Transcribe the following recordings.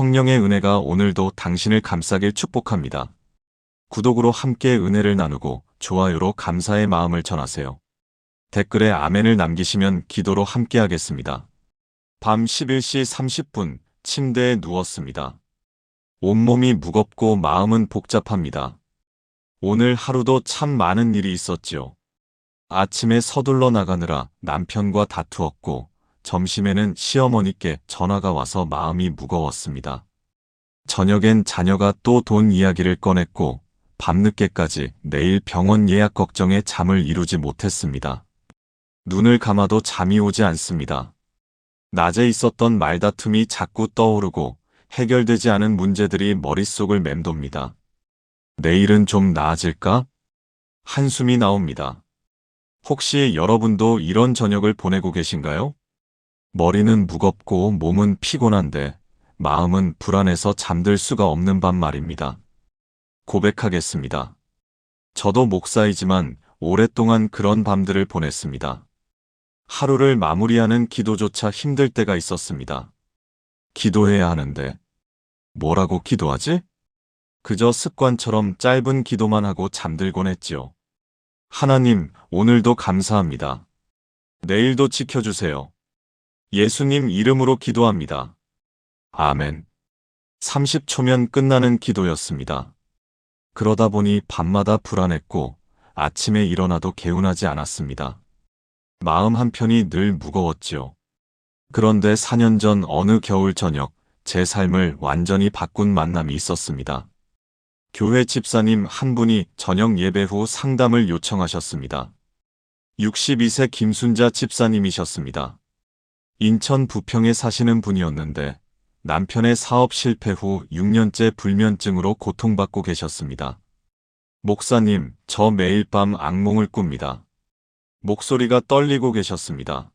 성령의 은혜가 오늘도 당신을 감싸길 축복합니다. 구독으로 함께 은혜를 나누고 좋아요로 감사의 마음을 전하세요. 댓글에 아멘을 남기시면 기도로 함께 하겠습니다. 밤 11시 30분 침대에 누웠습니다. 온몸이 무겁고 마음은 복잡합니다. 오늘 하루도 참 많은 일이 있었지요. 아침에 서둘러 나가느라 남편과 다투었고 점심에는 시어머니께 전화가 와서 마음이 무거웠습니다. 저녁엔 자녀가 또 돈 이야기를 꺼냈고 밤늦게까지 내일 병원 예약 걱정에 잠을 이루지 못했습니다. 눈을 감아도 잠이 오지 않습니다. 낮에 있었던 말다툼이 자꾸 떠오르고 해결되지 않은 문제들이 머릿속을 맴돕니다. 내일은 좀 나아질까? 한숨이 나옵니다. 혹시 여러분도 이런 저녁을 보내고 계신가요? 머리는 무겁고 몸은 피곤한데 마음은 불안해서 잠들 수가 없는 밤 말입니다. 고백하겠습니다. 저도 목사이지만 오랫동안 그런 밤들을 보냈습니다. 하루를 마무리하는 기도조차 힘들 때가 있었습니다. 기도해야 하는데 뭐라고 기도하지? 그저 습관처럼 짧은 기도만 하고 잠들곤 했지요. 하나님, 오늘도 감사합니다. 내일도 지켜주세요. 예수님 이름으로 기도합니다. 아멘. 30초면 끝나는 기도였습니다. 그러다 보니 밤마다 불안했고 아침에 일어나도 개운하지 않았습니다. 마음 한편이 늘 무거웠지요. 그런데 4년 전 어느 겨울 저녁 제 삶을 완전히 바꾼 만남이 있었습니다. 교회 집사님 한 분이 저녁 예배 후 상담을 요청하셨습니다. 62세 김순자 집사님이셨습니다. 인천 부평에 사시는 분이었는데 남편의 사업 실패 후 6년째 불면증으로 고통받고 계셨습니다. 목사님, 저 매일 밤 악몽을 꿉니다. 목소리가 떨리고 계셨습니다.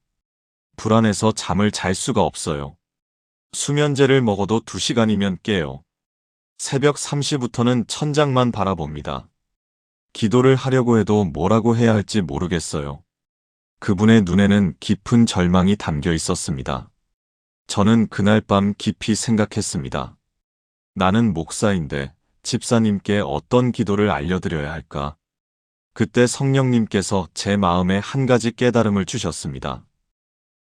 불안해서 잠을 잘 수가 없어요. 수면제를 먹어도 2시간이면 깨요. 새벽 3시부터는 천장만 바라봅니다. 기도를 하려고 해도 뭐라고 해야 할지 모르겠어요. 그분의 눈에는 깊은 절망이 담겨 있었습니다. 저는 그날 밤 깊이 생각했습니다. 나는 목사인데 집사님께 어떤 기도를 알려드려야 할까? 그때 성령님께서 제 마음에 한 가지 깨달음을 주셨습니다.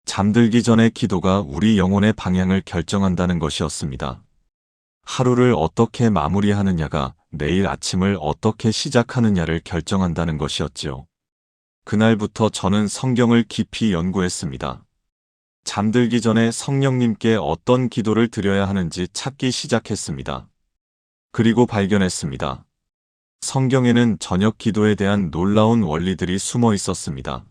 잠들기 전에 기도가 우리 영혼의 방향을 결정한다는 것이었습니다. 하루를 어떻게 마무리하느냐가 내일 아침을 어떻게 시작하느냐를 결정한다는 것이었지요. 그날부터 저는 성경을 깊이 연구했습니다. 잠들기 전에 성령님께 어떤 기도를 드려야 하는지 찾기 시작했습니다. 그리고 발견했습니다. 성경에는 저녁 기도에 대한 놀라운 원리들이 숨어 있었습니다.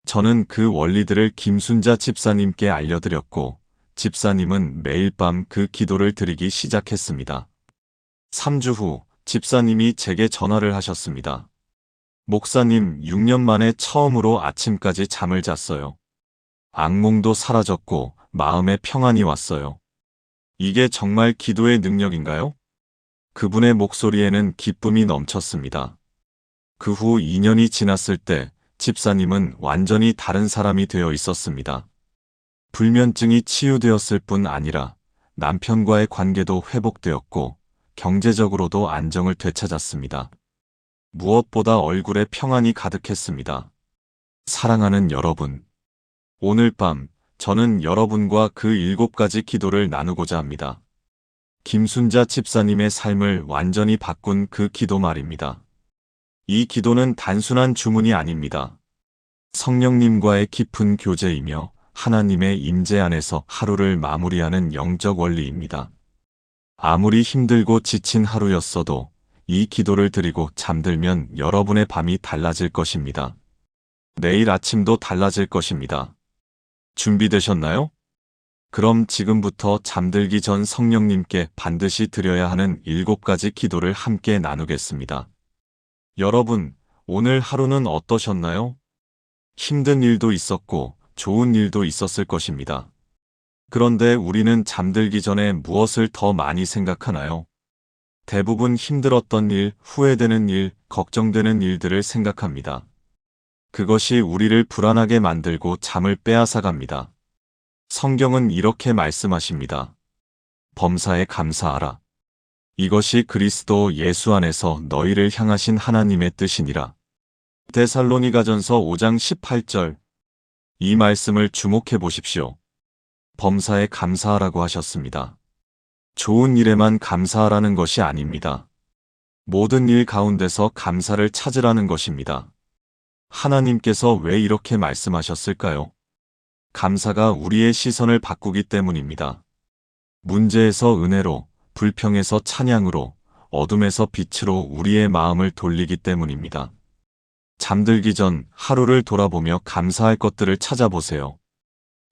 저는 그 원리들을 김순자 집사님께 알려드렸고 집사님은 매일 밤 그 기도를 드리기 시작했습니다. 3주 후 집사님이 제게 전화를 하셨습니다. 목사님, 6년 만에 처음으로 아침까지 잠을 잤어요. 악몽도 사라졌고 마음에 평안이 왔어요. 이게 정말 기도의 능력인가요? 그분의 목소리에는 기쁨이 넘쳤습니다. 그 후 2년이 지났을 때 집사님은 완전히 다른 사람이 되어 있었습니다. 불면증이 치유되었을 뿐 아니라 남편과의 관계도 회복되었고 경제적으로도 안정을 되찾았습니다. 무엇보다 얼굴에 평안이 가득했습니다. 사랑하는 여러분, 오늘 밤 저는 여러분과 그 7가지 기도를 나누고자 합니다. 김순자 집사님의 삶을 완전히 바꾼 그 기도 말입니다. 이 기도는 단순한 주문이 아닙니다. 성령님과의 깊은 교제이며 하나님의 임재 안에서 하루를 마무리하는 영적 원리입니다. 아무리 힘들고 지친 하루였어도 이 기도를 드리고 잠들면 여러분의 밤이 달라질 것입니다. 내일 아침도 달라질 것입니다. 준비되셨나요? 그럼 지금부터 잠들기 전 성령님께 반드시 드려야 하는 7가지 기도를 함께 나누겠습니다. 여러분, 오늘 하루는 어떠셨나요? 힘든 일도 있었고 좋은 일도 있었을 것입니다. 그런데 우리는 잠들기 전에 무엇을 더 많이 생각하나요? 대부분 힘들었던 일, 후회되는 일, 걱정되는 일들을 생각합니다. 그것이 우리를 불안하게 만들고 잠을 빼앗아갑니다. 성경은 이렇게 말씀하십니다. 범사에 감사하라. 이것이 그리스도 예수 안에서 너희를 향하신 하나님의 뜻이니라. 데살로니가전서 5장 18절. 이 말씀을 주목해 보십시오. 범사에 감사하라고 하셨습니다. 좋은 일에만 감사하라는 것이 아닙니다. 모든 일 가운데서 감사를 찾으라는 것입니다. 하나님께서 왜 이렇게 말씀하셨을까요? 감사가 우리의 시선을 바꾸기 때문입니다. 문제에서 은혜로, 불평에서 찬양으로, 어둠에서 빛으로 우리의 마음을 돌리기 때문입니다. 잠들기 전 하루를 돌아보며 감사할 것들을 찾아보세요.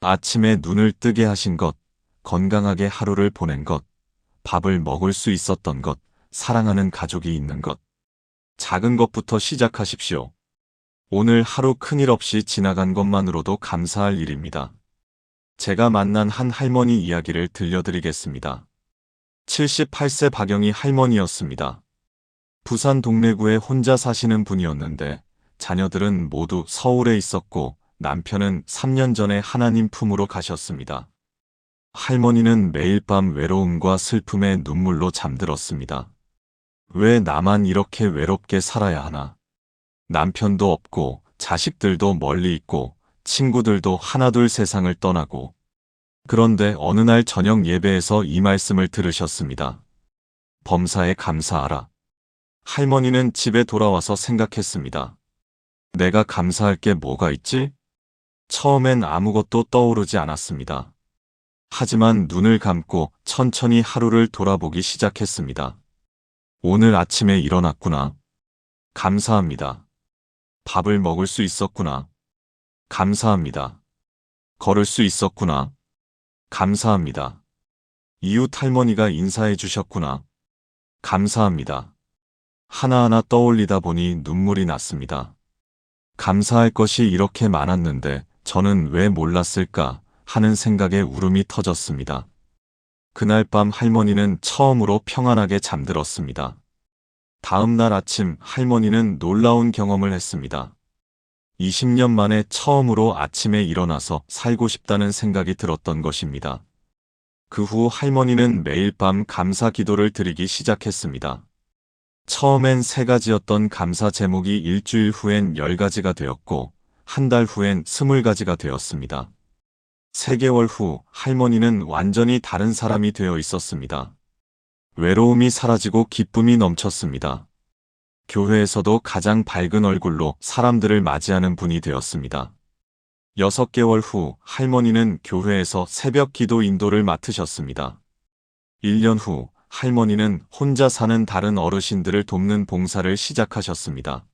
아침에 눈을 뜨게 하신 것, 건강하게 하루를 보낸 것, 밥을 먹을 수 있었던 것, 사랑하는 가족이 있는 것. 작은 것부터 시작하십시오. 오늘 하루 큰일 없이 지나간 것만으로도 감사할 일입니다. 제가 만난 한 할머니 이야기를 들려드리겠습니다. 78세 박영희 할머니였습니다. 부산 동래구에 혼자 사시는 분이었는데 자녀들은 모두 서울에 있었고 남편은 3년 전에 하나님 품으로 가셨습니다. 할머니는 매일 밤 외로움과 슬픔에 눈물로 잠들었습니다. 왜 나만 이렇게 외롭게 살아야 하나? 남편도 없고 자식들도 멀리 있고 친구들도 하나둘 세상을 떠나고. 그런데 어느 날 저녁 예배에서 이 말씀을 들으셨습니다. 범사에 감사하라. 할머니는 집에 돌아와서 생각했습니다. 내가 감사할 게 뭐가 있지? 처음엔 아무것도 떠오르지 않았습니다. 하지만 눈을 감고 천천히 하루를 돌아보기 시작했습니다. 오늘 아침에 일어났구나. 감사합니다. 밥을 먹을 수 있었구나. 감사합니다. 걸을 수 있었구나. 감사합니다. 이웃 할머니가 인사해 주셨구나. 감사합니다. 하나하나 떠올리다 보니 눈물이 났습니다. 감사할 것이 이렇게 많았는데 저는 왜 몰랐을까 하는 생각에 울음이 터졌습니다. 그날 밤 할머니는 처음으로 평안하게 잠들었습니다. 다음 날 아침 할머니는 놀라운 경험을 했습니다. 20년 만에 처음으로 아침에 일어나서 살고 싶다는 생각이 들었던 것입니다. 그 후 할머니는 매일 밤 감사 기도를 드리기 시작했습니다. 처음엔 3가지였던 감사 제목이 일주일 후엔 10가지가 되었고 한 달 후엔 20가지가 되었습니다. 3개월 후 할머니는 완전히 다른 사람이 되어 있었습니다. 외로움이 사라지고 기쁨이 넘쳤습니다. 교회에서도 가장 밝은 얼굴로 사람들을 맞이하는 분이 되었습니다. 6개월 후 할머니는 교회에서 새벽 기도 인도를 맡으셨습니다. 1년 후 할머니는 혼자 사는 다른 어르신들을 돕는 봉사를 시작하셨습니다.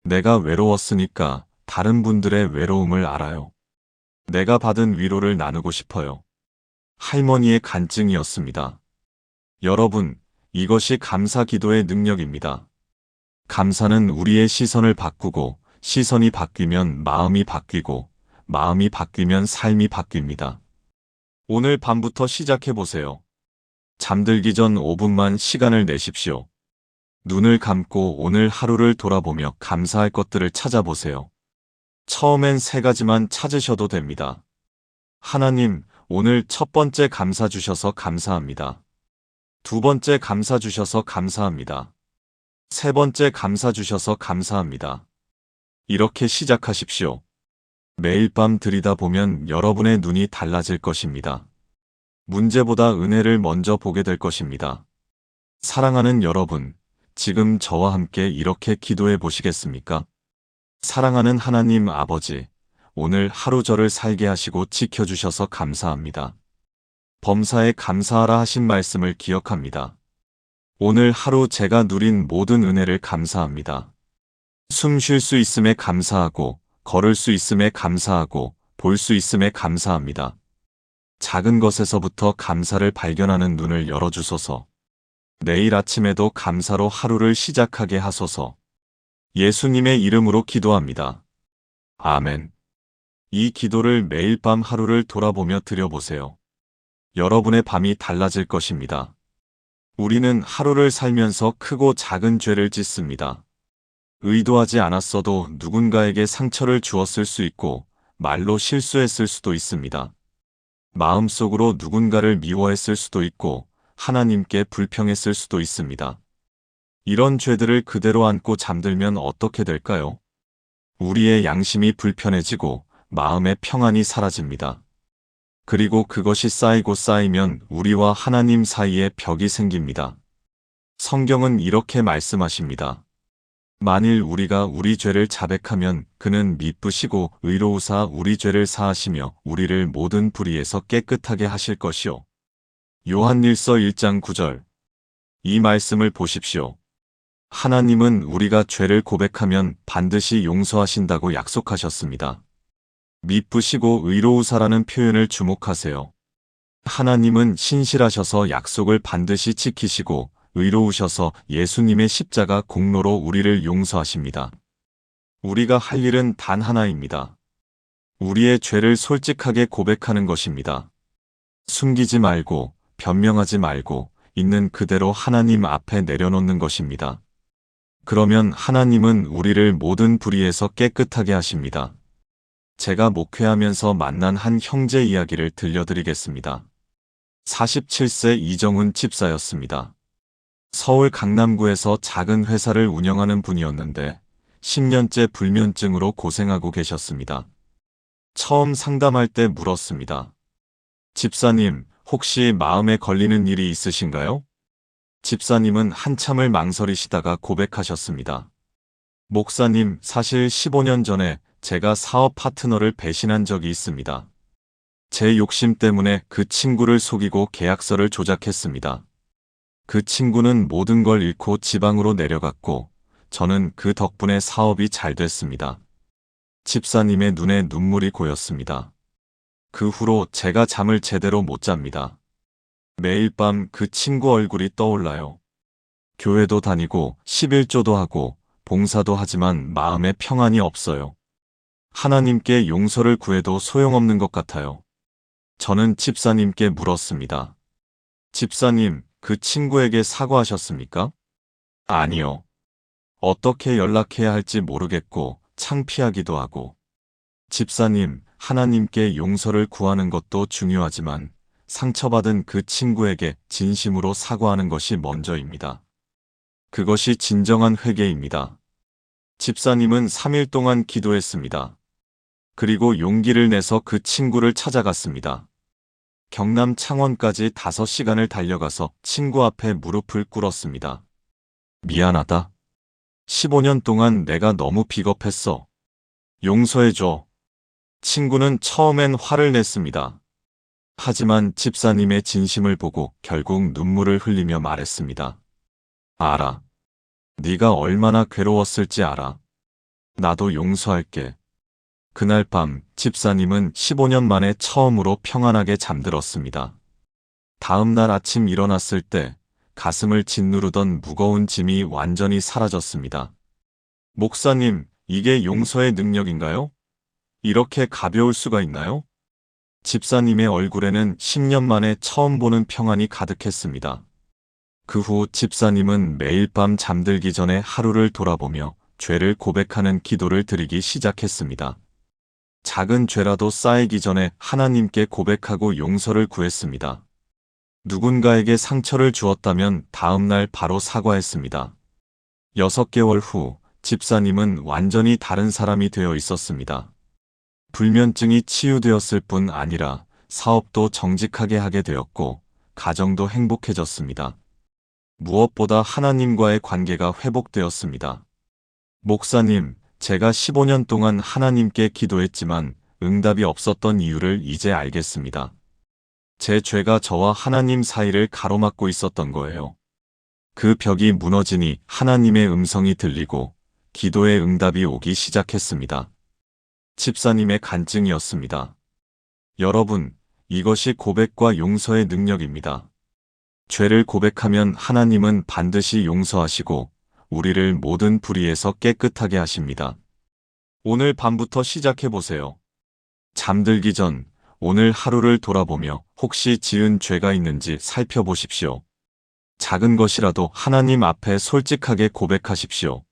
내가 외로웠으니까 다른 분들의 외로움을 알아요. 내가 받은 위로를 나누고 싶어요. 할머니의 간증이었습니다. 여러분, 이것이 감사 기도의 능력입니다. 감사는 우리의 시선을 바꾸고 시선이 바뀌면 마음이 바뀌고 마음이 바뀌면 삶이 바뀝니다. 오늘 밤부터 시작해보세요. 잠들기 전 5분만 시간을 내십시오. 눈을 감고 오늘 하루를 돌아보며 감사할 것들을 찾아보세요. 처음엔 3가지만 찾으셔도 됩니다. 하나님, 오늘 첫 번째 감사 주셔서 감사합니다. 2번째 감사 주셔서 감사합니다. 3번째 감사 주셔서 감사합니다. 이렇게 시작하십시오. 매일 밤 들이다보면 여러분의 눈이 달라질 것입니다. 문제보다 은혜를 먼저 보게 될 것입니다. 사랑하는 여러분, 지금 저와 함께 이렇게 기도해 보시겠습니까? 사랑하는 하나님 아버지, 오늘 하루 저를 살게 하시고 지켜주셔서 감사합니다. 범사에 감사하라 하신 말씀을 기억합니다. 오늘 하루 제가 누린 모든 은혜를 감사합니다. 숨 쉴 수 있음에 감사하고, 걸을 수 있음에 감사하고, 볼 수 있음에 감사합니다. 작은 것에서부터 감사를 발견하는 눈을 열어주소서. 내일 아침에도 감사로 하루를 시작하게 하소서. 예수님의 이름으로 기도합니다. 아멘. 이 기도를 매일 밤 하루를 돌아보며 드려보세요. 여러분의 밤이 달라질 것입니다. 우리는 하루를 살면서 크고 작은 죄를 짓습니다. 의도하지 않았어도 누군가에게 상처를 주었을 수 있고 말로 실수했을 수도 있습니다. 마음속으로 누군가를 미워했을 수도 있고 하나님께 불평했을 수도 있습니다. 이런 죄들을 그대로 안고 잠들면 어떻게 될까요? 우리의 양심이 불편해지고 마음의 평안이 사라집니다. 그리고 그것이 쌓이고 쌓이면 우리와 하나님 사이에 벽이 생깁니다. 성경은 이렇게 말씀하십니다. 만일 우리가 우리 죄를 자백하면 그는 미쁘시고 의로우사 우리 죄를 사하시며 우리를 모든 불의에서 깨끗하게 하실 것이요. 요한일서 1장 9절. 이 말씀을 보십시오. 하나님은 우리가 죄를 고백하면 반드시 용서하신다고 약속하셨습니다. 미쁘시고 의로우사라는 표현을 주목하세요. 하나님은 신실하셔서 약속을 반드시 지키시고 의로우셔서 예수님의 십자가 공로로 우리를 용서하십니다. 우리가 할 일은 단 하나입니다. 우리의 죄를 솔직하게 고백하는 것입니다. 숨기지 말고 변명하지 말고 있는 그대로 하나님 앞에 내려놓는 것입니다. 그러면 하나님은 우리를 모든 불의에서 깨끗하게 하십니다. 제가 목회하면서 만난 한 형제 이야기를 들려드리겠습니다. 47세 이정훈 집사였습니다. 서울 강남구에서 작은 회사를 운영하는 분이었는데 10년째 불면증으로 고생하고 계셨습니다. 처음 상담할 때 물었습니다. 집사님, 혹시 마음에 걸리는 일이 있으신가요? 집사님은 한참을 망설이시다가 고백하셨습니다. 목사님, 사실 15년 전에 제가 사업 파트너를 배신한 적이 있습니다. 제 욕심 때문에 그 친구를 속이고 계약서를 조작했습니다. 그 친구는 모든 걸 잃고 지방으로 내려갔고 저는 그 덕분에 사업이 잘 됐습니다. 집사님의 눈에 눈물이 고였습니다. 그 후로 제가 잠을 제대로 못 잡니다. 매일 밤 그 친구 얼굴이 떠올라요. 교회도 다니고 11조도 하고 봉사도 하지만 마음에 평안이 없어요. 하나님께 용서를 구해도 소용없는 것 같아요. 저는 집사님께 물었습니다. 집사님, 그 친구에게 사과하셨습니까? 아니요. 어떻게 연락해야 할지 모르겠고 창피하기도 하고. 집사님, 하나님께 용서를 구하는 것도 중요하지만 상처받은 그 친구에게 진심으로 사과하는 것이 먼저입니다. 그것이 진정한 회개입니다. 집사님은 3일 동안 기도했습니다. 그리고 용기를 내서 그 친구를 찾아갔습니다. 경남 창원까지 5시간을 달려가서 친구 앞에 무릎을 꿇었습니다. 미안하다. 15년 동안 내가 너무 비겁했어. 용서해줘. 친구는 처음엔 화를 냈습니다. 하지만 집사님의 진심을 보고 결국 눈물을 흘리며 말했습니다. 알아. 네가 얼마나 괴로웠을지 알아. 나도 용서할게. 그날 밤 집사님은 15년 만에 처음으로 평안하게 잠들었습니다. 다음 날 아침 일어났을 때 가슴을 짓누르던 무거운 짐이 완전히 사라졌습니다. 목사님, 이게 용서의 능력인가요? 이렇게 가벼울 수가 있나요? 집사님의 얼굴에는 10년 만에 처음 보는 평안이 가득했습니다. 그 후 집사님은 매일 밤 잠들기 전에 하루를 돌아보며 죄를 고백하는 기도를 드리기 시작했습니다. 작은 죄라도 쌓이기 전에 하나님께 고백하고 용서를 구했습니다. 누군가에게 상처를 주었다면 다음 날 바로 사과했습니다. 6개월 후 집사님은 완전히 다른 사람이 되어 있었습니다. 불면증이 치유되었을 뿐 아니라 사업도 정직하게 하게 되었고 가정도 행복해졌습니다. 무엇보다 하나님과의 관계가 회복되었습니다. 목사님, 제가 15년 동안 하나님께 기도했지만 응답이 없었던 이유를 이제 알겠습니다. 제 죄가 저와 하나님 사이를 가로막고 있었던 거예요. 그 벽이 무너지니 하나님의 음성이 들리고 기도의 응답이 오기 시작했습니다. 집사님의 간증이었습니다. 여러분, 이것이 고백과 용서의 능력입니다. 죄를 고백하면 하나님은 반드시 용서하시고 우리를 모든 불의에서 깨끗하게 하십니다. 오늘 밤부터 시작해보세요. 잠들기 전 오늘 하루를 돌아보며 혹시 지은 죄가 있는지 살펴보십시오. 작은 것이라도 하나님 앞에 솔직하게 고백하십시오.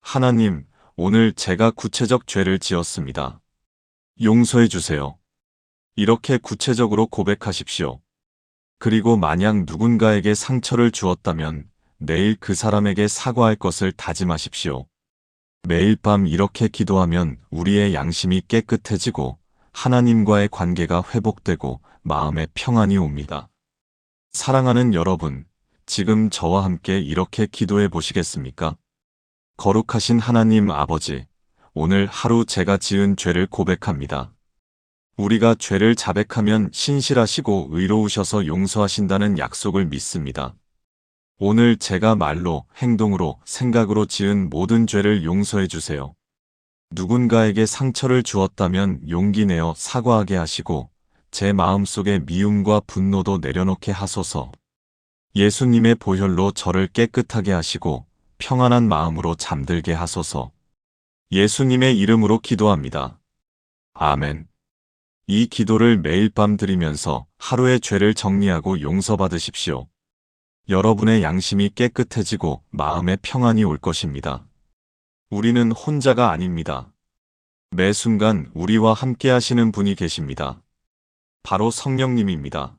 하나님, 오늘 제가 구체적 죄를 지었습니다. 용서해 주세요. 이렇게 구체적으로 고백하십시오. 그리고 만약 누군가에게 상처를 주었다면 내일 그 사람에게 사과할 것을 다짐하십시오. 매일 밤 이렇게 기도하면 우리의 양심이 깨끗해지고 하나님과의 관계가 회복되고 마음에 평안이 옵니다. 사랑하는 여러분, 지금 저와 함께 이렇게 기도해 보시겠습니까? 거룩하신 하나님 아버지, 오늘 하루 제가 지은 죄를 고백합니다. 우리가 죄를 자백하면 신실하시고 의로우셔서 용서하신다는 약속을 믿습니다. 오늘 제가 말로, 행동으로, 생각으로 지은 모든 죄를 용서해 주세요. 누군가에게 상처를 주었다면 용기 내어 사과하게 하시고 제 마음속에 미움과 분노도 내려놓게 하소서. 예수님의 보혈로 저를 깨끗하게 하시고 평안한 마음으로 잠들게 하소서. 예수님의 이름으로 기도합니다. 아멘. 이 기도를 매일 밤 드리면서 하루의 죄를 정리하고 용서받으십시오. 여러분의 양심이 깨끗해지고 마음에 평안이 올 것입니다. 우리는 혼자가 아닙니다. 매 순간 우리와 함께 하시는 분이 계십니다. 바로 성령님입니다.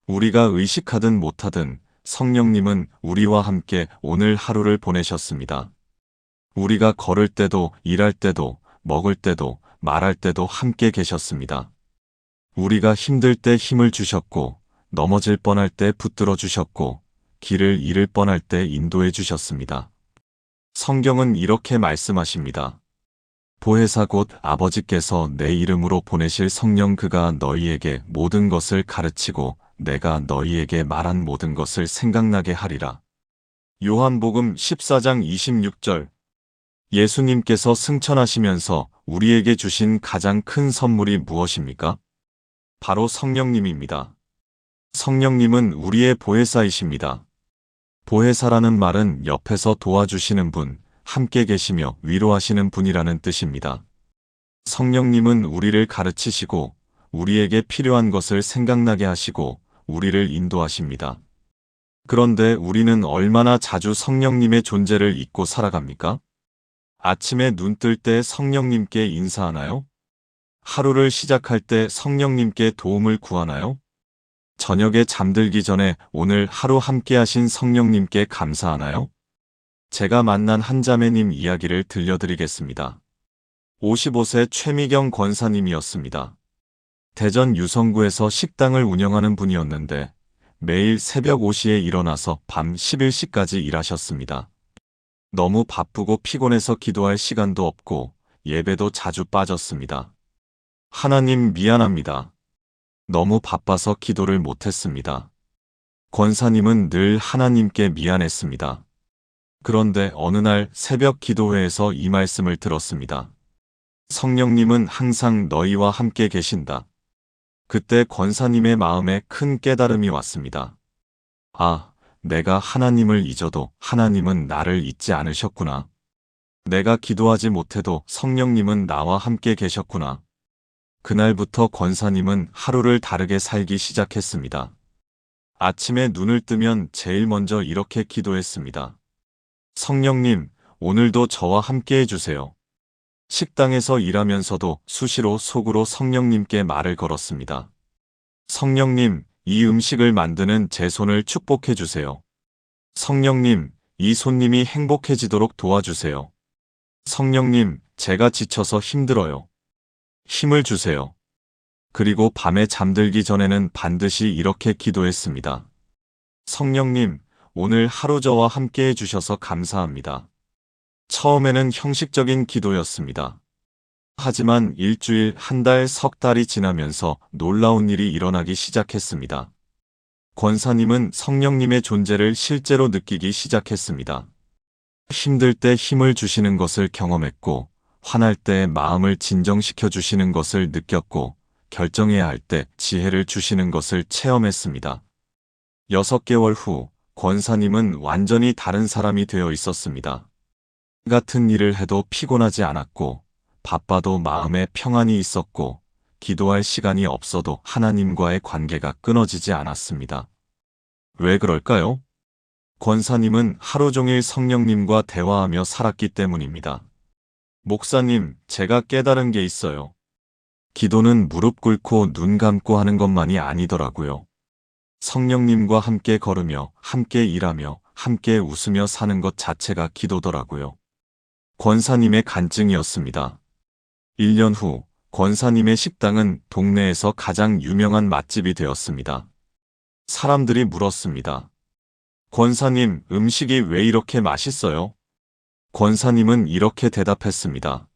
우리가 의식하든 못하든 성령님은 우리와 함께 오늘 하루를 보내셨습니다. 우리가 걸을 때도, 일할 때도, 먹을 때도, 말할 때도 함께 계셨습니다. 우리가 힘들 때 힘을 주셨고, 넘어질 뻔할 때 붙들어 주셨고, 길을 잃을 뻔할 때 인도해 주셨습니다. 성경은 이렇게 말씀하십니다. 보혜사 곧 아버지께서 내 이름으로 보내실 성령 그가 너희에게 모든 것을 가르치고 내가 너희에게 말한 모든 것을 생각나게 하리라. 요한복음 14장 26절. 예수님께서 승천하시면서 우리에게 주신 가장 큰 선물이 무엇입니까? 바로 성령님입니다. 성령님은 우리의 보혜사이십니다. 보혜사라는 말은 옆에서 도와주시는 분, 함께 계시며 위로하시는 분이라는 뜻입니다. 성령님은 우리를 가르치시고 우리에게 필요한 것을 생각나게 하시고 우리를 인도하십니다. 그런데 우리는 얼마나 자주 성령님의 존재를 잊고 살아갑니까? 아침에 눈 뜰 때 성령님께 인사하나요? 하루를 시작할 때 성령님께 도움을 구하나요? 저녁에 잠들기 전에 오늘 하루 함께 하신 성령님께 감사하나요? 제가 만난 한 자매님 이야기를 들려드리겠습니다. 55세 최미경 권사님이었습니다. 대전 유성구에서 식당을 운영하는 분이었는데 매일 새벽 5시에 일어나서 밤 11시까지 일하셨습니다. 너무 바쁘고 피곤해서 기도할 시간도 없고 예배도 자주 빠졌습니다. 하나님 미안합니다. 너무 바빠서 기도를 못했습니다. 권사님은 늘 하나님께 미안했습니다. 그런데 어느 날 새벽 기도회에서 이 말씀을 들었습니다. 성령님은 항상 너희와 함께 계신다. 그때 권사님의 마음에 큰 깨달음이 왔습니다. 아, 내가 하나님을 잊어도 하나님은 나를 잊지 않으셨구나. 내가 기도하지 못해도 성령님은 나와 함께 계셨구나. 그날부터 권사님은 하루를 다르게 살기 시작했습니다. 아침에 눈을 뜨면 제일 먼저 이렇게 기도했습니다. 성령님, 오늘도 저와 함께 해주세요. 식당에서 일하면서도 수시로 속으로 성령님께 말을 걸었습니다. 성령님, 이 음식을 만드는 제 손을 축복해 주세요. 성령님, 이 손님이 행복해지도록 도와주세요. 성령님, 제가 지쳐서 힘들어요. 힘을 주세요. 그리고 밤에 잠들기 전에는 반드시 이렇게 기도했습니다. 성령님, 오늘 하루 저와 함께 해주셔서 감사합니다. 처음에는 형식적인 기도였습니다. 하지만 일주일, 한 달, 석 달이 지나면서 놀라운 일이 일어나기 시작했습니다. 권사님은 성령님의 존재를 실제로 느끼기 시작했습니다. 힘들 때 힘을 주시는 것을 경험했고, 화날 때 마음을 진정시켜 주시는 것을 느꼈고, 결정해야 할 때 지혜를 주시는 것을 체험했습니다. 6개월 후, 권사님은 완전히 다른 사람이 되어 있었습니다. 같은 일을 해도 피곤하지 않았고, 바빠도 마음에 평안이 있었고, 기도할 시간이 없어도 하나님과의 관계가 끊어지지 않았습니다. 왜 그럴까요? 권사님은 하루 종일 성령님과 대화하며 살았기 때문입니다. 목사님, 제가 깨달은 게 있어요. 기도는 무릎 꿇고 눈 감고 하는 것만이 아니더라고요. 성령님과 함께 걸으며, 함께 일하며, 함께 웃으며 사는 것 자체가 기도더라고요. 권사님의 간증이었습니다. 1년 후, 권사님의 식당은 동네에서 가장 유명한 맛집이 되었습니다. 사람들이 물었습니다. 권사님, 음식이 왜 이렇게 맛있어요? 권사님은 이렇게 대답했습니다.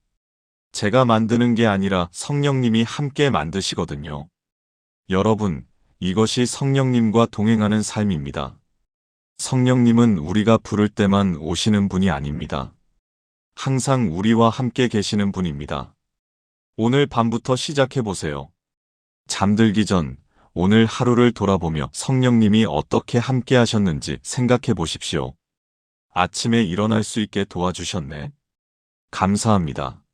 제가 만드는 게 아니라 성령님이 함께 만드시거든요. 여러분, 이것이 성령님과 동행하는 삶입니다. 성령님은 우리가 부를 때만 오시는 분이 아닙니다. 항상 우리와 함께 계시는 분입니다. 오늘 밤부터 시작해 보세요. 잠들기 전 오늘 하루를 돌아보며 성령님이 어떻게 함께 하셨는지 생각해 보십시오. 아침에 일어날 수 있게 도와주셨네. 감사합니다.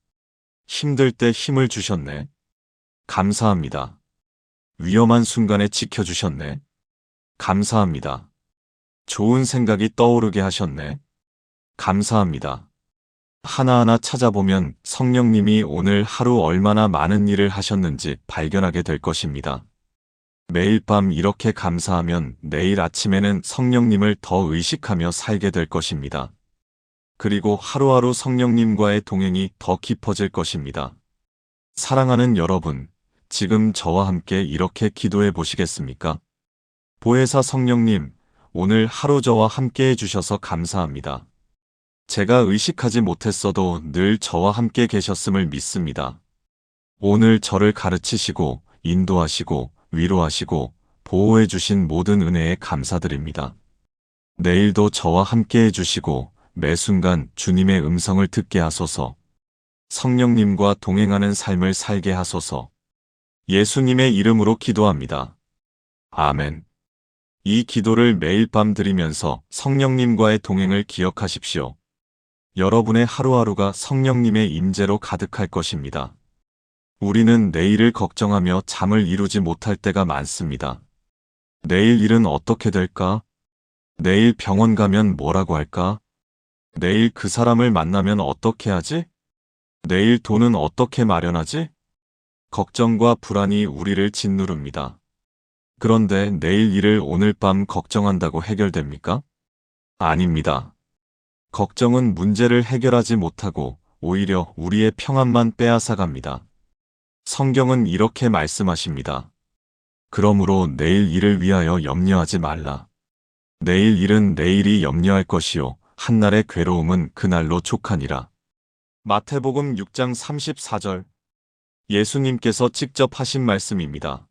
힘들 때 힘을 주셨네. 감사합니다. 위험한 순간에 지켜주셨네. 감사합니다. 좋은 생각이 떠오르게 하셨네. 감사합니다. 하나하나 찾아보면 성령님이 오늘 하루 얼마나 많은 일을 하셨는지 발견하게 될 것입니다. 매일 밤 이렇게 감사하면 내일 아침에는 성령님을 더 의식하며 살게 될 것입니다. 그리고 하루하루 성령님과의 동행이 더 깊어질 것입니다. 사랑하는 여러분, 지금 저와 함께 이렇게 기도해 보시겠습니까? 보혜사 성령님, 오늘 하루 저와 함께 해주셔서 감사합니다. 제가 의식하지 못했어도 늘 저와 함께 계셨음을 믿습니다. 오늘 저를 가르치시고, 인도하시고, 위로하시고, 보호해 주신 모든 은혜에 감사드립니다. 내일도 저와 함께 해주시고, 매 순간 주님의 음성을 듣게 하소서. 성령님과 동행하는 삶을 살게 하소서. 예수님의 이름으로 기도합니다. 아멘. 이 기도를 매일 밤 드리면서 성령님과의 동행을 기억하십시오. 여러분의 하루하루가 성령님의 임재로 가득할 것입니다. 우리는 내일을 걱정하며 잠을 이루지 못할 때가 많습니다. 내일 일은 어떻게 될까? 내일 병원 가면 뭐라고 할까? 내일 그 사람을 만나면 어떻게 하지? 내일 돈은 어떻게 마련하지? 걱정과 불안이 우리를 짓누릅니다. 그런데 내일 일을 오늘 밤 걱정한다고 해결됩니까? 아닙니다. 걱정은 문제를 해결하지 못하고 오히려 우리의 평안만 빼앗아갑니다. 성경은 이렇게 말씀하십니다. 그러므로 내일 일을 위하여 염려하지 말라. 내일 일은 내일이 염려할 것이요 한날의 괴로움은 그날로 족하니라. 마태복음 6장 34절. 예수님께서 직접 하신 말씀입니다.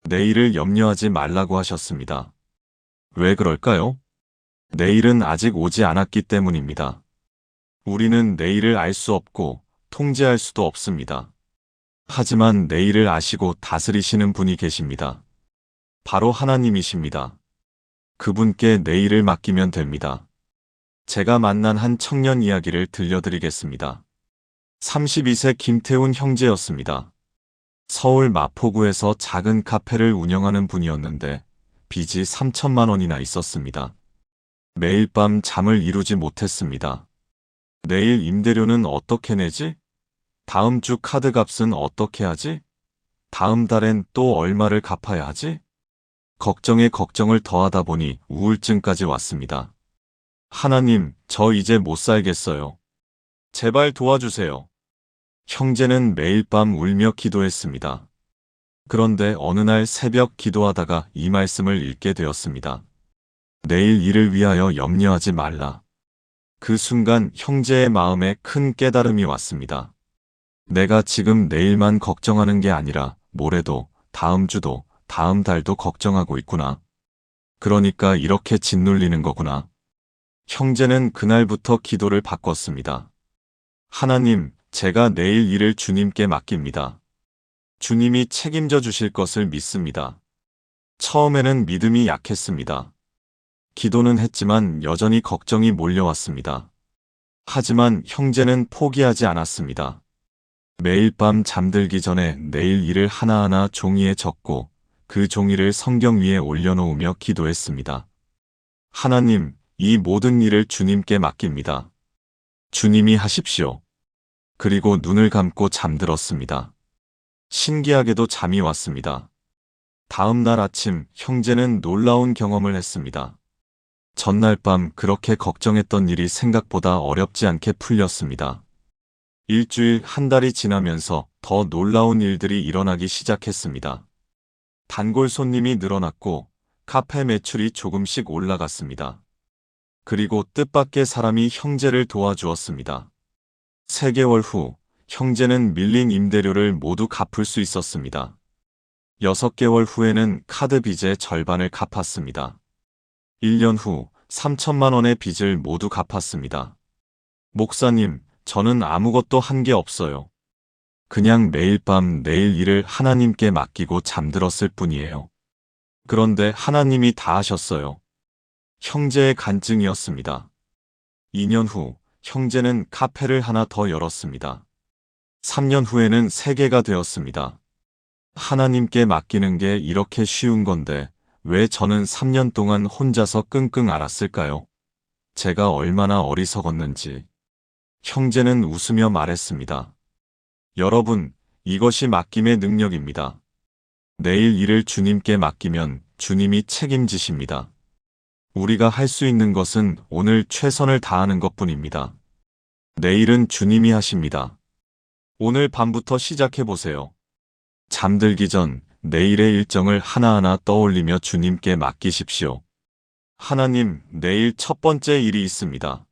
내일을 염려하지 말라고 하셨습니다. 왜 그럴까요? 내일은 아직 오지 않았기 때문입니다. 우리는 내일을 알 수 없고 통제할 수도 없습니다. 하지만 내일을 아시고 다스리시는 분이 계십니다. 바로 하나님이십니다. 그분께 내일을 맡기면 됩니다. 제가 만난 한 청년 이야기를 들려드리겠습니다. 32세 김태훈 형제였습니다. 서울 마포구에서 작은 카페를 운영하는 분이었는데 빚이 3천만 원이나 있었습니다. 매일 밤 잠을 이루지 못했습니다. 내일 임대료는 어떻게 내지? 다음 주 카드 값은 어떻게 하지? 다음 달엔 또 얼마를 갚아야 하지? 걱정에 걱정을 더하다 보니 우울증까지 왔습니다. 하나님, 저 이제 못 살겠어요. 제발 도와주세요. 형제는 매일 밤 울며 기도했습니다. 그런데 어느 날 새벽 기도하다가 이 말씀을 읽게 되었습니다. 내일 일을 위하여 염려하지 말라. 그 순간 형제의 마음에 큰 깨달음이 왔습니다. 내가 지금 내일만 걱정하는 게 아니라 모레도, 다음 주도, 다음 달도 걱정하고 있구나. 그러니까 이렇게 짓눌리는 거구나. 형제는 그날부터 기도를 바꿨습니다. 하나님, 제가 내일 일을 주님께 맡깁니다. 주님이 책임져 주실 것을 믿습니다. 처음에는 믿음이 약했습니다. 기도는 했지만 여전히 걱정이 몰려왔습니다. 하지만 형제는 포기하지 않았습니다. 매일 밤 잠들기 전에 내일 일을 하나하나 종이에 적고 그 종이를 성경 위에 올려놓으며 기도했습니다. 하나님, 이 모든 일을 주님께 맡깁니다. 주님이 하십시오. 그리고 눈을 감고 잠들었습니다. 신기하게도 잠이 왔습니다. 다음 날 아침 형제는 놀라운 경험을 했습니다. 전날 밤 그렇게 걱정했던 일이 생각보다 어렵지 않게 풀렸습니다. 일주일, 한 달이 지나면서 더 놀라운 일들이 일어나기 시작했습니다. 단골 손님이 늘어났고 카페 매출이 조금씩 올라갔습니다. 그리고 뜻밖의 사람이 형제를 도와주었습니다. 3개월 후 형제는 밀린 임대료를 모두 갚을 수 있었습니다. 6개월 후에는 카드 빚의 절반을 갚았습니다. 1년 후 3천만 원의 빚을 모두 갚았습니다. 목사님, 저는 아무것도 한 게 없어요. 그냥 매일 밤 내일 일을 하나님께 맡기고 잠들었을 뿐이에요. 그런데 하나님이 다 하셨어요. 형제의 간증이었습니다. 2년 후 형제는 카페를 하나 더 열었습니다. 3년 후에는 3개가 되었습니다. 하나님께 맡기는 게 이렇게 쉬운 건데 왜 저는 3년 동안 혼자서 끙끙 앓았을까요? 제가 얼마나 어리석었는지. 형제는 웃으며 말했습니다. 여러분, 이것이 맡김의 능력입니다. 내일 일을 주님께 맡기면 주님이 책임지십니다. 우리가 할 수 있는 것은 오늘 최선을 다하는 것뿐입니다. 내일은 주님이 하십니다. 오늘 밤부터 시작해보세요. 잠들기 전 내일의 일정을 하나하나 떠올리며 주님께 맡기십시오. 하나님, 내일 첫 번째 일이 있습니다.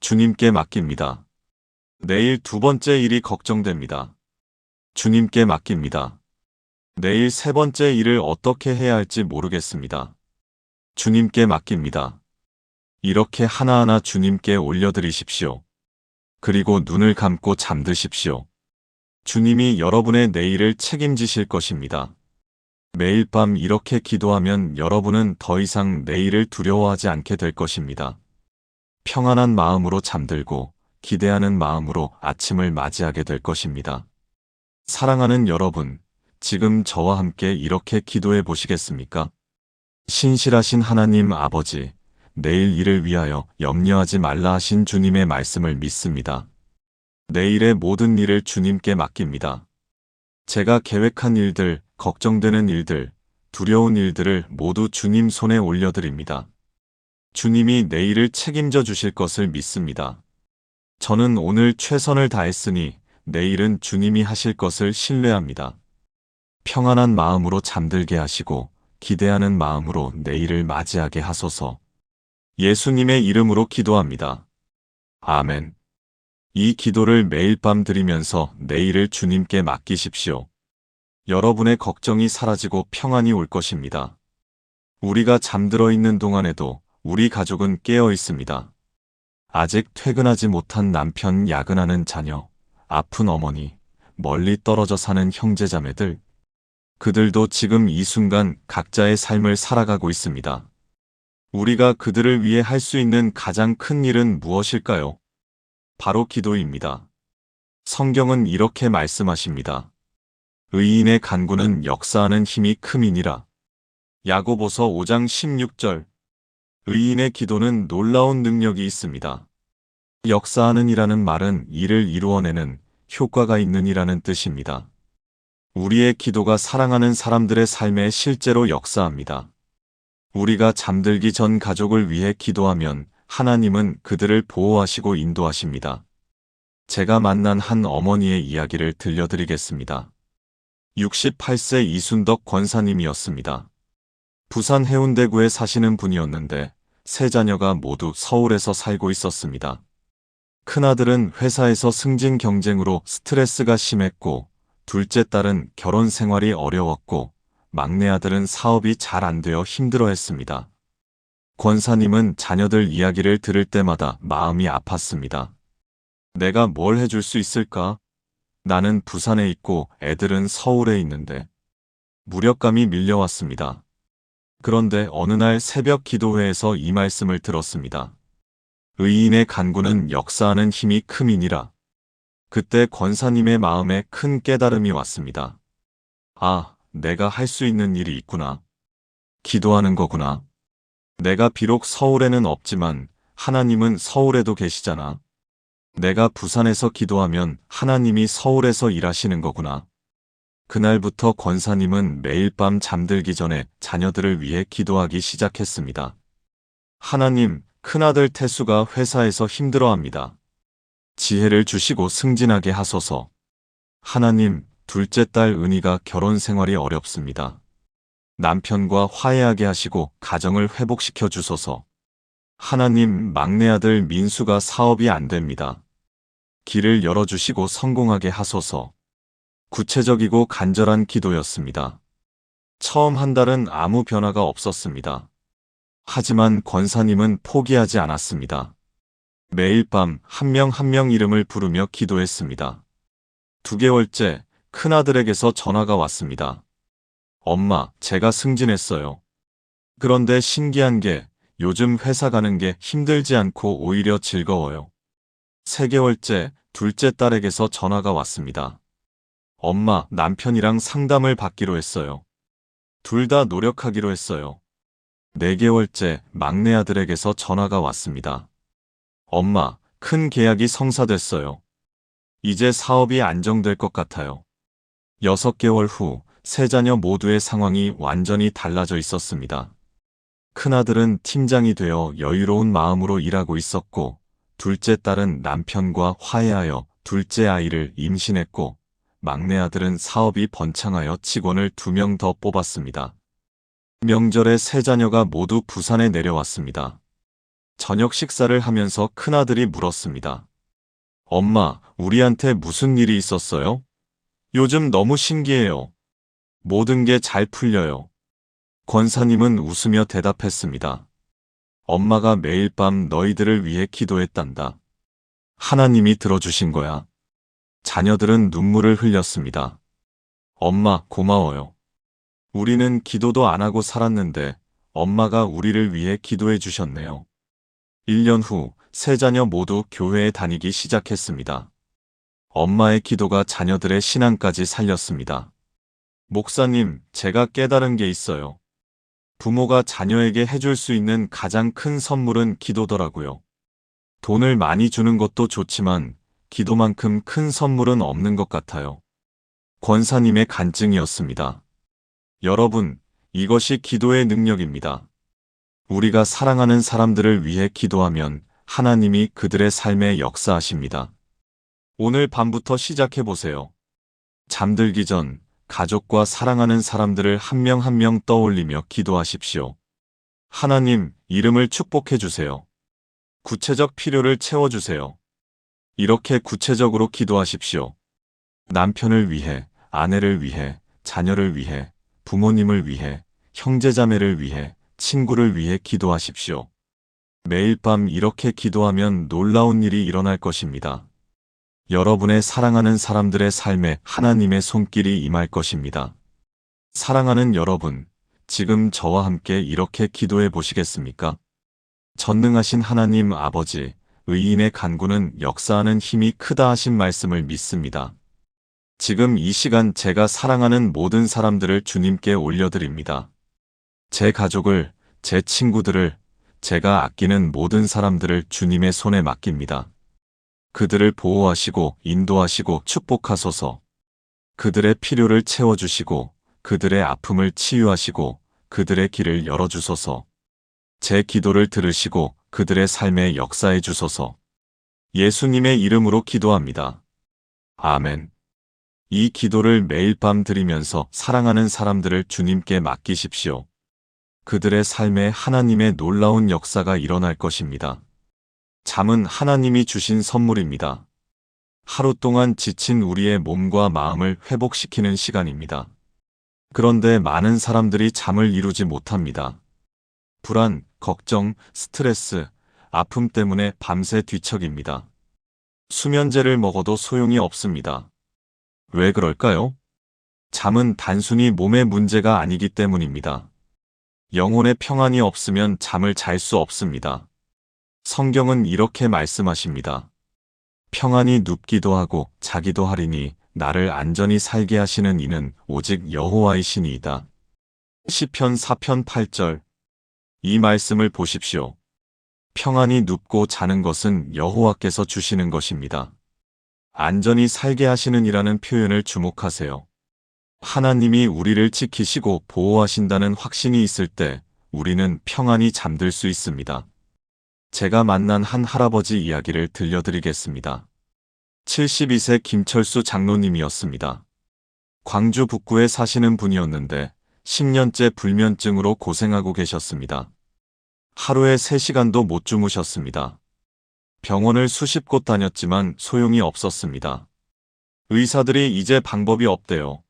주님께 맡깁니다. 내일 2번째 일이 걱정됩니다. 주님께 맡깁니다. 내일 3번째 일을 어떻게 해야 할지 모르겠습니다. 주님께 맡깁니다. 이렇게 하나하나 주님께 올려드리십시오. 그리고 눈을 감고 잠드십시오. 주님이 여러분의 내일을 책임지실 것입니다. 매일 밤 이렇게 기도하면 여러분은 더 이상 내일을 두려워하지 않게 될 것입니다. 평안한 마음으로 잠들고 기대하는 마음으로 아침을 맞이하게 될 것입니다. 사랑하는 여러분, 지금 저와 함께 이렇게 기도해 보시겠습니까? 신실하신 하나님 아버지, 내일 일을 위하여 염려하지 말라 하신 주님의 말씀을 믿습니다. 내일의 모든 일을 주님께 맡깁니다. 제가 계획한 일들, 걱정되는 일들, 두려운 일들을 모두 주님 손에 올려드립니다. 주님이 내일을 책임져 주실 것을 믿습니다. 저는 오늘 최선을 다했으니 내일은 주님이 하실 것을 신뢰합니다. 평안한 마음으로 잠들게 하시고 기대하는 마음으로 내일을 맞이하게 하소서. 예수님의 이름으로 기도합니다. 아멘. 이 기도를 매일 밤 드리면서 내일을 주님께 맡기십시오. 여러분의 걱정이 사라지고 평안이 올 것입니다. 우리가 잠들어 있는 동안에도 우리 가족은 깨어 있습니다. 아직 퇴근하지 못한 남편, 야근하는 자녀, 아픈 어머니, 멀리 떨어져 사는 형제자매들, 그들도 지금 이 순간 각자의 삶을 살아가고 있습니다. 우리가 그들을 위해 할 수 있는 가장 큰 일은 무엇일까요? 바로 기도입니다. 성경은 이렇게 말씀하십니다. 의인의 간구는 역사하는 힘이 큼이니라. 야고보서 5장 16절. 의인의 기도는 놀라운 능력이 있습니다. 역사하는 이라는 말은 일을 이루어내는 효과가 있는 이라는 뜻입니다. 우리의 기도가 사랑하는 사람들의 삶에 실제로 역사합니다. 우리가 잠들기 전 가족을 위해 기도하면 하나님은 그들을 보호하시고 인도하십니다. 제가 만난 한 어머니의 이야기를 들려드리겠습니다. 68세 이순덕 권사님이었습니다. 부산 해운대구에 사시는 분이었는데 3자녀가 모두 서울에서 살고 있었습니다. 큰아들은 회사에서 승진 경쟁으로 스트레스가 심했고 둘째 딸은 결혼 생활이 어려웠고 막내 아들은 사업이 잘 안 되어 힘들어했습니다. 권사님은 자녀들 이야기를 들을 때마다 마음이 아팠습니다. 내가 뭘 해줄 수 있을까? 나는 부산에 있고 애들은 서울에 있는데. 무력감이 밀려왔습니다. 그런데 어느 날 새벽 기도회에서 이 말씀을 들었습니다. 의인의 간구는 역사하는 힘이 큼이니라. 그때 권사님의 마음에 큰 깨달음이 왔습니다. 아, 내가 할 수 있는 일이 있구나. 기도하는 거구나. 내가 비록 서울에는 없지만 하나님은 서울에도 계시잖아. 내가 부산에서 기도하면 하나님이 서울에서 일하시는 거구나. 그날부터 권사님은 매일 밤 잠들기 전에 자녀들을 위해 기도하기 시작했습니다. 하나님, 큰아들 태수가 회사에서 힘들어합니다. 지혜를 주시고 승진하게 하소서. 하나님, 둘째 딸 은희가 결혼 생활이 어렵습니다. 남편과 화해하게 하시고 가정을 회복시켜 주소서. 하나님, 막내 아들 민수가 사업이 안 됩니다. 길을 열어주시고 성공하게 하소서. 구체적이고 간절한 기도였습니다. 처음 한 달은 아무 변화가 없었습니다. 하지만 권사님은 포기하지 않았습니다. 매일 밤 한 명 한 명 이름을 부르며 기도했습니다. 2개월째 큰아들에게서 전화가 왔습니다. 엄마, 제가 승진했어요. 그런데 신기한 게 요즘 회사 가는 게 힘들지 않고 오히려 즐거워요. 3개월째 둘째 딸에게서 전화가 왔습니다. 엄마, 남편이랑 상담을 받기로 했어요. 둘 다 노력하기로 했어요. 4개월째 막내 아들에게서 전화가 왔습니다. 엄마, 큰 계약이 성사됐어요. 이제 사업이 안정될 것 같아요. 6개월 후, 세 자녀 모두의 상황이 완전히 달라져 있었습니다. 큰아들은 팀장이 되어 여유로운 마음으로 일하고 있었고, 둘째 딸은 남편과 화해하여 둘째 아이를 임신했고, 막내 아들은 사업이 번창하여 직원을 2명 더 뽑았습니다. 명절에 세 자녀가 모두 부산에 내려왔습니다. 저녁 식사를 하면서 큰아들이 물었습니다. 엄마, 우리한테 무슨 일이 있었어요? 요즘 너무 신기해요. 모든 게 잘 풀려요. 권사님은 웃으며 대답했습니다. 엄마가 매일 밤 너희들을 위해 기도했단다. 하나님이 들어주신 거야. 자녀들은 눈물을 흘렸습니다. 엄마, 고마워요. 우리는 기도도 안 하고 살았는데 엄마가 우리를 위해 기도해 주셨네요. 1년 후, 세 자녀 모두 교회에 다니기 시작했습니다. 엄마의 기도가 자녀들의 신앙까지 살렸습니다. 목사님, 제가 깨달은 게 있어요. 부모가 자녀에게 해줄 수 있는 가장 큰 선물은 기도더라고요. 돈을 많이 주는 것도 좋지만 기도만큼 큰 선물은 없는 것 같아요. 권사님의 간증이었습니다. 여러분, 이것이 기도의 능력입니다. 우리가 사랑하는 사람들을 위해 기도하면 하나님이 그들의 삶에 역사하십니다. 오늘 밤부터 시작해보세요. 잠들기 전 가족과 사랑하는 사람들을 한 명 한 명 떠올리며 기도하십시오. 하나님, 이름을 축복해주세요. 구체적 필요를 채워주세요. 이렇게 구체적으로 기도하십시오. 남편을 위해, 아내를 위해, 자녀를 위해, 부모님을 위해, 형제자매를 위해, 친구를 위해 기도하십시오. 매일 밤 이렇게 기도하면 놀라운 일이 일어날 것입니다. 여러분의 사랑하는 사람들의 삶에 하나님의 손길이 임할 것입니다. 사랑하는 여러분, 지금 저와 함께 이렇게 기도해 보시겠습니까? 전능하신 하나님 아버지, 의인의 간구는 역사하는 힘이 크다 하신 말씀을 믿습니다. 지금 이 시간 제가 사랑하는 모든 사람들을 주님께 올려드립니다. 제 가족을, 제 친구들을, 제가 아끼는 모든 사람들을 주님의 손에 맡깁니다. 그들을 보호하시고 인도하시고 축복하소서. 그들의 필요를 채워주시고 그들의 아픔을 치유하시고 그들의 길을 열어주소서. 제 기도를 들으시고 그들의 삶에 역사해 주소서. 예수님의 이름으로 기도합니다. 아멘. 이 기도를 매일 밤 드리면서 사랑하는 사람들을 주님께 맡기십시오. 그들의 삶에 하나님의 놀라운 역사가 일어날 것입니다. 잠은 하나님이 주신 선물입니다. 하루 동안 지친 우리의 몸과 마음을 회복시키는 시간입니다. 그런데 많은 사람들이 잠을 이루지 못합니다. 불안, 걱정, 스트레스, 아픔 때문에 밤새 뒤척입니다. 수면제를 먹어도 소용이 없습니다. 왜 그럴까요? 잠은 단순히 몸의 문제가 아니기 때문입니다. 영혼의 평안이 없으면 잠을 잘 수 없습니다. 성경은 이렇게 말씀하십니다. 평안히 눕기도 하고 자기도 하리니 나를 안전히 살게 하시는 이는 오직 여호와이시니이다. 시편 4편 8절. 이 말씀을 보십시오. 평안히 눕고 자는 것은 여호와께서 주시는 것입니다. 안전히 살게 하시는 이라는 표현을 주목하세요. 하나님이 우리를 지키시고 보호하신다는 확신이 있을 때 우리는 평안히 잠들 수 있습니다. 제가 만난 한 할아버지 이야기를 들려드리겠습니다. 72세 김철수 장로님이었습니다. 광주 북구에 사시는 분이었는데 10년째 불면증으로 고생하고 계셨습니다. 하루에 3시간도 못 주무셨습니다. 병원을 수십 곳 다녔지만 소용이 없었습니다. 의사들이 이제 방법이 없대요.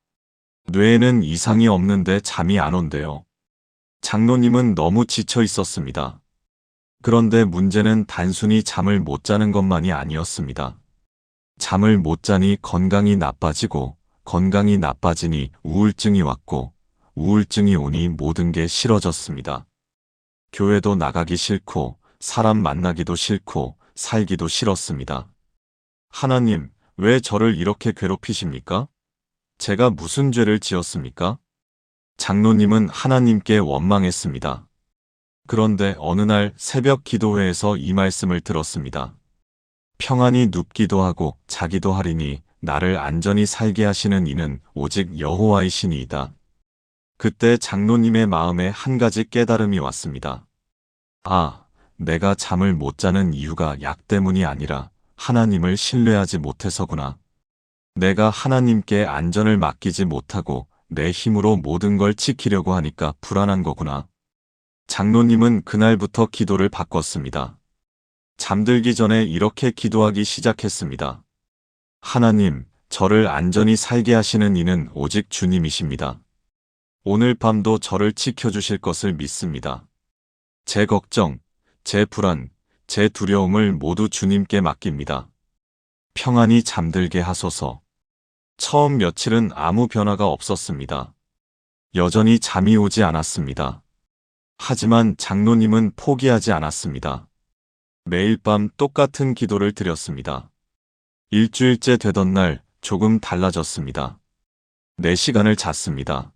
뇌에는 이상이 없는데 잠이 안 온대요. 장로님은 너무 지쳐 있었습니다. 그런데 문제는 단순히 잠을 못 자는 것만이 아니었습니다. 잠을 못 자니 건강이 나빠지고, 건강이 나빠지니 우울증이 왔고, 우울증이 오니 모든 게 싫어졌습니다. 교회도 나가기 싫고, 사람 만나기도 싫고, 살기도 싫었습니다. 하나님, 왜 저를 이렇게 괴롭히십니까? 제가 무슨 죄를 지었습니까? 장로님은 하나님께 원망했습니다. 그런데 어느 날 새벽 기도회에서 이 말씀을 들었습니다. 평안히 눕기도 하고 자기도 하리니 나를 안전히 살게 하시는 이는 오직 여호와이시니이다. 그때 장로님의 마음에 한 가지 깨달음이 왔습니다. 아, 내가 잠을 못 자는 이유가 약 때문이 아니라 하나님을 신뢰하지 못해서구나. 내가 하나님께 안전을 맡기지 못하고 내 힘으로 모든 걸 지키려고 하니까 불안한 거구나. 장로님은 그날부터 기도를 바꿨습니다. 잠들기 전에 이렇게 기도하기 시작했습니다. 하나님, 저를 안전히 살게 하시는 이는 오직 주님이십니다. 오늘 밤도 저를 지켜주실 것을 믿습니다. 제 걱정, 제 불안, 제 두려움을 모두 주님께 맡깁니다. 평안히 잠들게 하소서. 처음 며칠은 아무 변화가 없었습니다. 여전히 잠이 오지 않았습니다. 하지만 장로님은 포기하지 않았습니다. 매일 밤 똑같은 기도를 드렸습니다. 일주일째 되던 날 조금 달라졌습니다. 4시간을 잤습니다.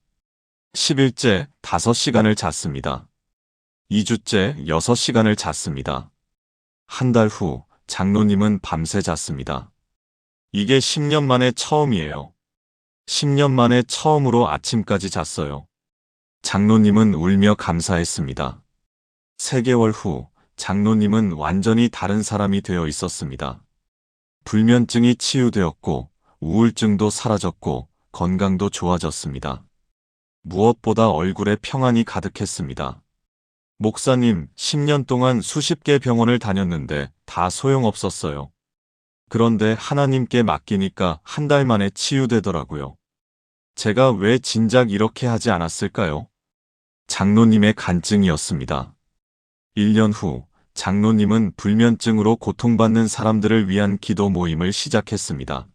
10일째 5시간을 잤습니다. 2주째 6시간을 잤습니다. 한 달 후 장로님은 밤새 잤습니다. 이게 10년 만에 처음이에요. 10년 만에 처음으로 아침까지 잤어요. 장로님은 울며 감사했습니다. 3개월 후 장로님은 완전히 다른 사람이 되어 있었습니다. 불면증이 치유되었고 우울증도 사라졌고 건강도 좋아졌습니다. 무엇보다 얼굴에 평안이 가득했습니다. 목사님, 10년 동안 수십 개 병원을 다녔는데 다 소용없었어요. 그런데 하나님께 맡기니까 한 달 만에 치유되더라고요. 제가 왜 진작 이렇게 하지 않았을까요? 장로님의 간증이었습니다. 1년 후 장로님은 불면증으로 고통받는 사람들을 위한 기도 모임을 시작했습니다.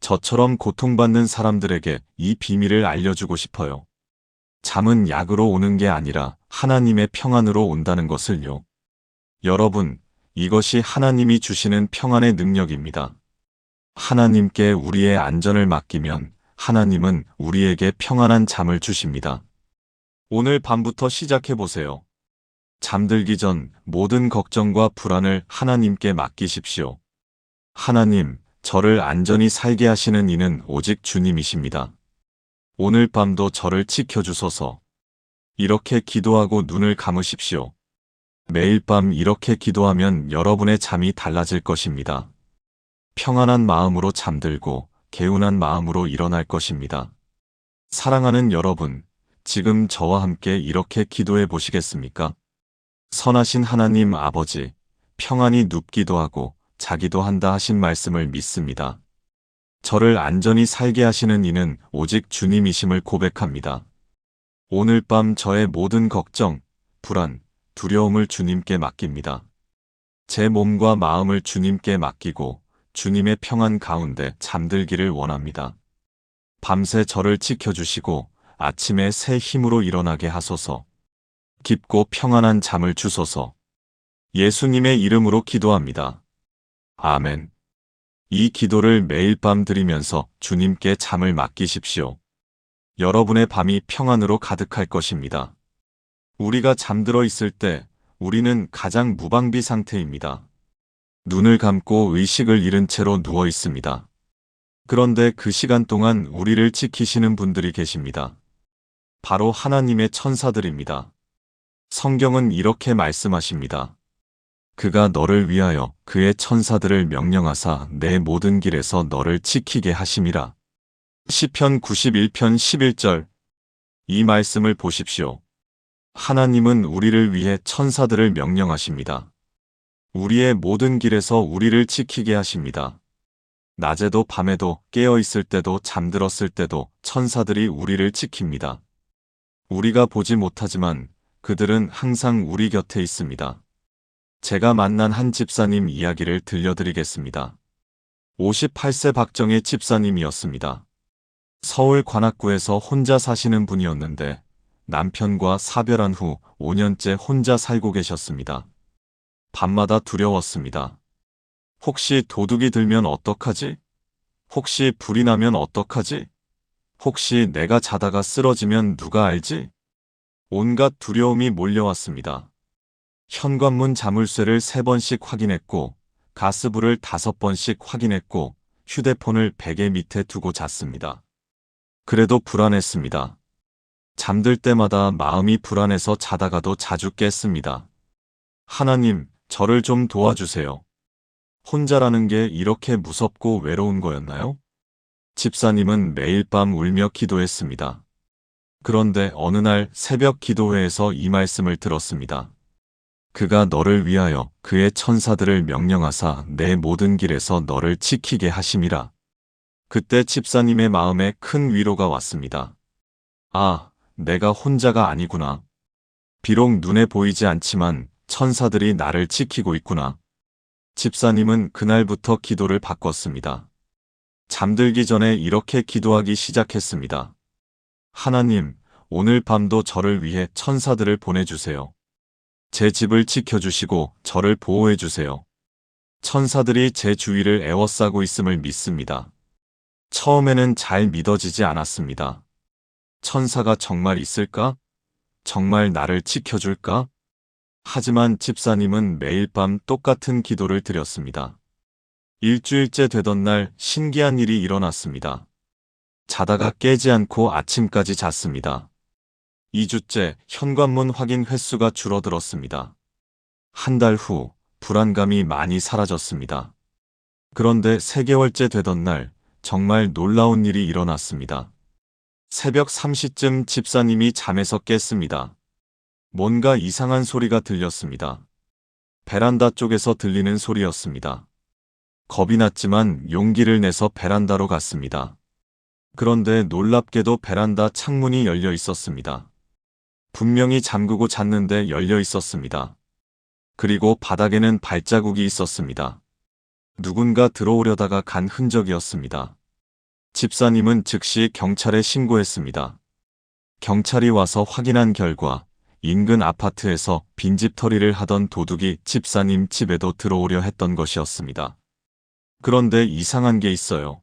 저처럼 고통받는 사람들에게 이 비밀을 알려주고 싶어요. 잠은 약으로 오는 게 아니라 하나님의 평안으로 온다는 것을요. 여러분, 이것이 하나님이 주시는 평안의 능력입니다. 하나님께 우리의 안전을 맡기면 하나님은 우리에게 평안한 잠을 주십니다. 오늘 밤부터 시작해보세요. 잠들기 전 모든 걱정과 불안을 하나님께 맡기십시오. 하나님, 저를 안전히 살게 하시는 이는 오직 주님이십니다. 오늘 밤도 저를 지켜주소서. 이렇게 기도하고 눈을 감으십시오. 매일 밤 이렇게 기도하면 여러분의 잠이 달라질 것입니다. 평안한 마음으로 잠들고 개운한 마음으로 일어날 것입니다. 사랑하는 여러분, 지금 저와 함께 이렇게 기도해 보시겠습니까? 선하신 하나님 아버지, 평안히 눕기도 하고 자기도 한다 하신 말씀을 믿습니다. 저를 안전히 살게 하시는 이는 오직 주님이심을 고백합니다. 오늘 밤 저의 모든 걱정, 불안, 두려움을 주님께 맡깁니다. 제 몸과 마음을 주님께 맡기고 주님의 평안 가운데 잠들기를 원합니다. 밤새 저를 지켜주시고 아침에 새 힘으로 일어나게 하소서. 깊고 평안한 잠을 주소서. 예수님의 이름으로 기도합니다. 아멘. 이 기도를 매일 밤 드리면서 주님께 잠을 맡기십시오. 여러분의 밤이 평안으로 가득할 것입니다. 우리가 잠들어 있을 때 우리는 가장 무방비 상태입니다. 눈을 감고 의식을 잃은 채로 누워 있습니다. 그런데 그 시간 동안 우리를 지키시는 분들이 계십니다. 바로 하나님의 천사들입니다. 성경은 이렇게 말씀하십니다. 그가 너를 위하여 그의 천사들을 명령하사 내 모든 길에서 너를 지키게 하심이라. 시편 91편 11절. 이 말씀을 보십시오. 하나님은 우리를 위해 천사들을 명령하십니다. 우리의 모든 길에서 우리를 지키게 하십니다. 낮에도 밤에도 깨어 있을 때도 잠들었을 때도 천사들이 우리를 지킵니다. 우리가 보지 못하지만 그들은 항상 우리 곁에 있습니다. 제가 만난 한 집사님 이야기를 들려드리겠습니다. 58세 박정희 집사님이었습니다. 서울 관악구에서 혼자 사시는 분이었는데 남편과 사별한 후 5년째 혼자 살고 계셨습니다. 밤마다 두려웠습니다. 혹시 도둑이 들면 어떡하지? 혹시 불이 나면 어떡하지? 혹시 내가 자다가 쓰러지면 누가 알지? 온갖 두려움이 몰려왔습니다. 현관문 자물쇠를 3번씩 확인했고 가스불을 5번씩 확인했고 휴대폰을 베개 밑에 두고 잤습니다. 그래도 불안했습니다. 잠들 때마다 마음이 불안해서 자다가도 자주 깼습니다. 하나님, 저를 좀 도와주세요. 혼자라는 게 이렇게 무섭고 외로운 거였나요? 집사님은 매일 밤 울며 기도했습니다. 그런데 어느 날 새벽 기도회에서 이 말씀을 들었습니다. 그가 너를 위하여 그의 천사들을 명령하사 내 모든 길에서 너를 지키게 하심이라. 그때 집사님의 마음에 큰 위로가 왔습니다. 아, 내가 혼자가 아니구나. 비록 눈에 보이지 않지만 천사들이 나를 지키고 있구나. 집사님은 그날부터 기도를 바꿨습니다. 잠들기 전에 이렇게 기도하기 시작했습니다. 하나님, 오늘 밤도 저를 위해 천사들을 보내주세요. 제 집을 지켜주시고 저를 보호해주세요. 천사들이 제 주위를 에워싸고 있음을 믿습니다. 처음에는 잘 믿어지지 않았습니다. 천사가 정말 있을까? 정말 나를 지켜줄까? 하지만 집사님은 매일 밤 똑같은 기도를 드렸습니다. 일주일째 되던 날 신기한 일이 일어났습니다. 자다가 깨지 않고 아침까지 잤습니다. 2주째 현관문 확인 횟수가 줄어들었습니다. 한 달 후 불안감이 많이 사라졌습니다. 그런데 3개월째 되던 날 정말 놀라운 일이 일어났습니다. 새벽 3시쯤 집사님이 잠에서 깼습니다. 뭔가 이상한 소리가 들렸습니다. 베란다 쪽에서 들리는 소리였습니다. 겁이 났지만 용기를 내서 베란다로 갔습니다. 그런데 놀랍게도 베란다 창문이 열려 있었습니다. 분명히 잠그고 잤는데 열려 있었습니다. 그리고 바닥에는 발자국이 있었습니다. 누군가 들어오려다가 간 흔적이었습니다. 집사님은 즉시 경찰에 신고했습니다. 경찰이 와서 확인한 결과 인근 아파트에서 빈집털이를 하던 도둑이 집사님 집에도 들어오려 했던 것이었습니다. 그런데 이상한 게 있어요.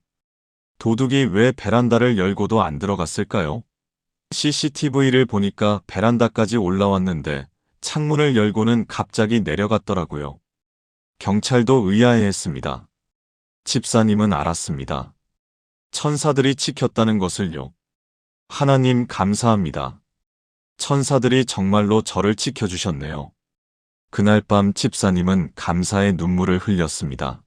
도둑이 왜 베란다를 열고도 안 들어갔을까요? CCTV를 보니까 베란다까지 올라왔는데 창문을 열고는 갑자기 내려갔더라고요. 경찰도 의아해했습니다. 집사님은 알았습니다. 천사들이 지켰다는 것을요. 하나님 감사합니다. 천사들이 정말로 저를 지켜주셨네요. 그날 밤 집사님은 감사의 눈물을 흘렸습니다.